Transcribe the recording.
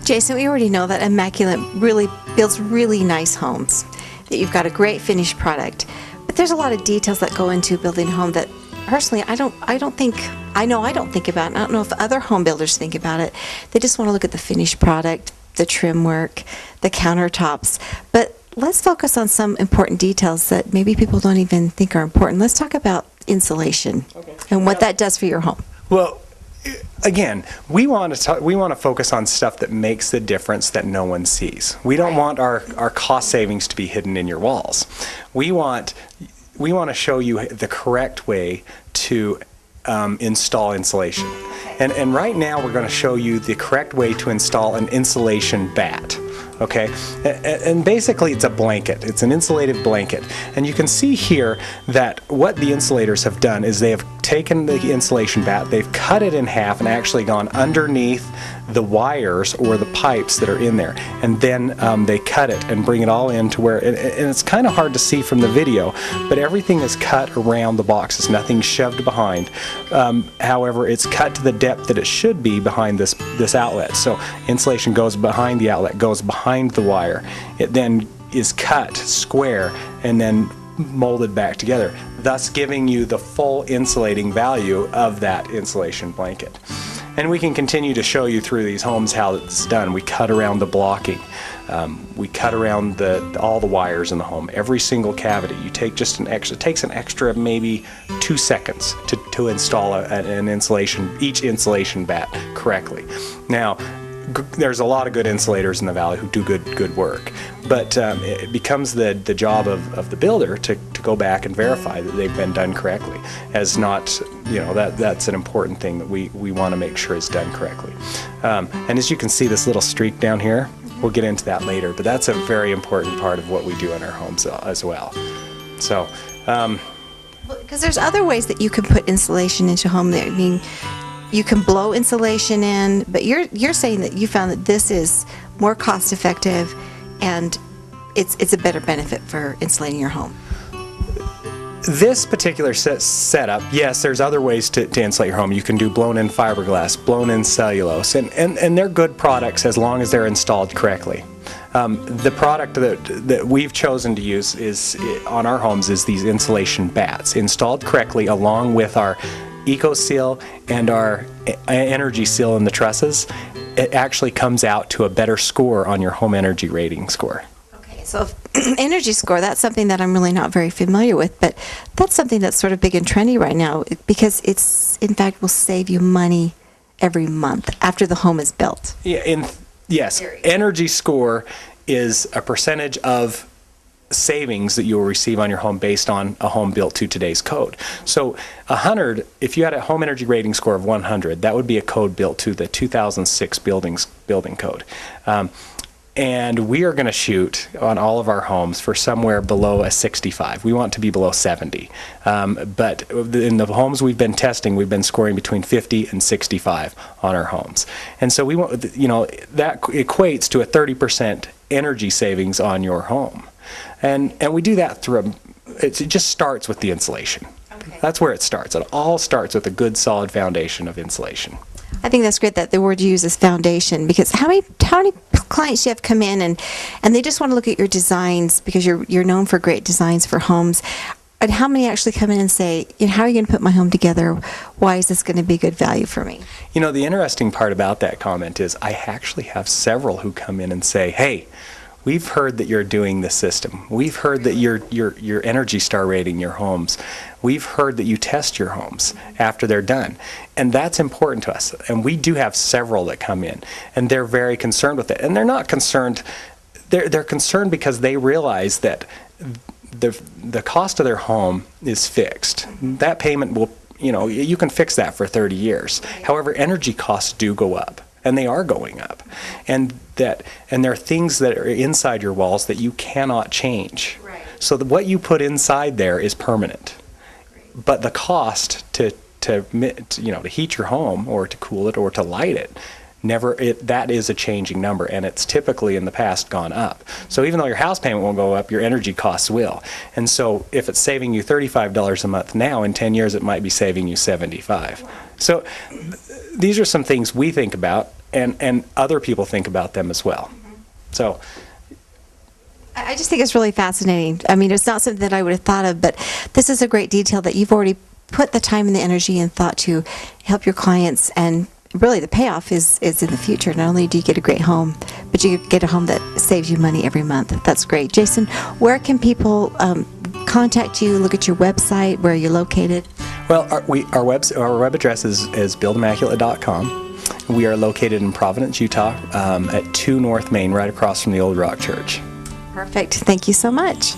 Jason, we already know that Immaculate really builds really nice homes, that you've got a great finished product. But there's a lot of details that go into building a home that personally I don't think about, and I don't know if other home builders think about it. They just want to look at the finished product, the trim work, the countertops. But let's focus on some important details that maybe people don't even think are important. Let's talk about insulation and what that does for your home. Well, again, we want to focus on stuff that makes the difference that no one sees. We don't want our cost savings to be hidden in your walls. We want to show you the correct way to install insulation. And right now we're going to show you the correct way to install an insulation bat. Okay, and basically it's a blanket. It's an insulated blanket. And you can see here that what the insulators have done is they have taken the insulation bat, they've cut it in half and actually gone underneath the wires or the pipes that are in there. And then they cut it and bring it all in to where, and it's kind of hard to see from the video, but everything is cut around the boxes, nothing shoved behind. However, it's cut to the depth that it should be behind this outlet. So insulation goes behind the outlet, goes behind the wire. It then is cut square and then molded back together, thus giving you the full insulating value of that insulation blanket. And we can continue to show you through these homes how it's done. We cut around the blocking. We cut around all the wires in the home, every single cavity. You take just it takes an extra maybe 2 seconds to install each insulation bat correctly. Now, there's a lot of good insulators in the valley who do good work, but it becomes the job of the builder to go back and verify that they've been done correctly. As not, that's an important thing that we want to make sure is done correctly. And as you can see, this little streak down here, we'll get into that later, but that's a very important part of what we do in our homes as well. So, because there's other ways that you can put insulation into a home. I mean, you can blow insulation in, but you're saying that you found that this is more cost effective and it's a better benefit for insulating your home. This particular setup, yes, there's other ways to insulate your home. You can do blown-in fiberglass, blown-in cellulose, and they're good products as long as they're installed correctly. The product that we've chosen to use on our homes is these insulation bats, installed correctly along with our EcoSeal and our Energy Seal in the trusses. It actually comes out to a better score on your home energy rating score. Okay, so energy score, that's something that I'm really not very familiar with, but that's something that's sort of big and trendy right now because it's, in fact, will save you money every month after the home is built. Yeah, yes, energy score is a percentage of savings that you will receive on your home based on a home built to today's code. So 100, if you had a home energy rating score of 100, that would be a code built to the 2006 building code. And we are going to shoot on all of our homes for somewhere below a 65. We want to be below 70. But in the homes we've been testing, we've been scoring between 50 and 65 on our homes. And so we want, that equates to a 30% energy savings on your home. And we do that through it just starts with the insulation. Okay. That's where it starts. It all starts with a good solid foundation of insulation. I think that's great that the word you use is foundation, because how many clients you have come in and they just want to look at your designs because you're known for great designs for homes, and how many actually come in and say, how are you going to put my home together? Why is this going to be good value for me? The interesting part about that comment is I actually have several who come in and say, hey, we've heard that you're doing this system. We've heard that you're Energy Star rating your homes. We've heard that you test your homes after they're done. And that's important to us. And we do have several that come in, and they're very concerned with it. And they're not concerned, they're concerned because they realize that the cost of their home is fixed. That payment will, you can fix that for 30 years. However, energy costs do go up. And they are going up, and there are things that are inside your walls that you cannot change. Right. So what you put inside there is permanent, but the cost to heat your home or to cool it or to light it, that is a changing number, and it's typically in the past gone up. So even though your house payment won't go up, your energy costs will. And so if it's saving you $35 a month now, in 10 years it might be saving you $75. So these are some things we think about and other people think about them as well. So I just think it's really fascinating. I mean, it's not something that I would have thought of, but this is a great detail that you've already put the time and the energy and thought to help your clients, and really the payoff is in the future. Not only do you get a great home, but you get a home that saves you money every month. That's great. Jason, where can people contact you, look at your website, where you're located? Well, our web address is buildimmaculate.com. We are located in Providence, Utah, at 2 North Main, right across from the Old Rock Church. Perfect. Thank you so much.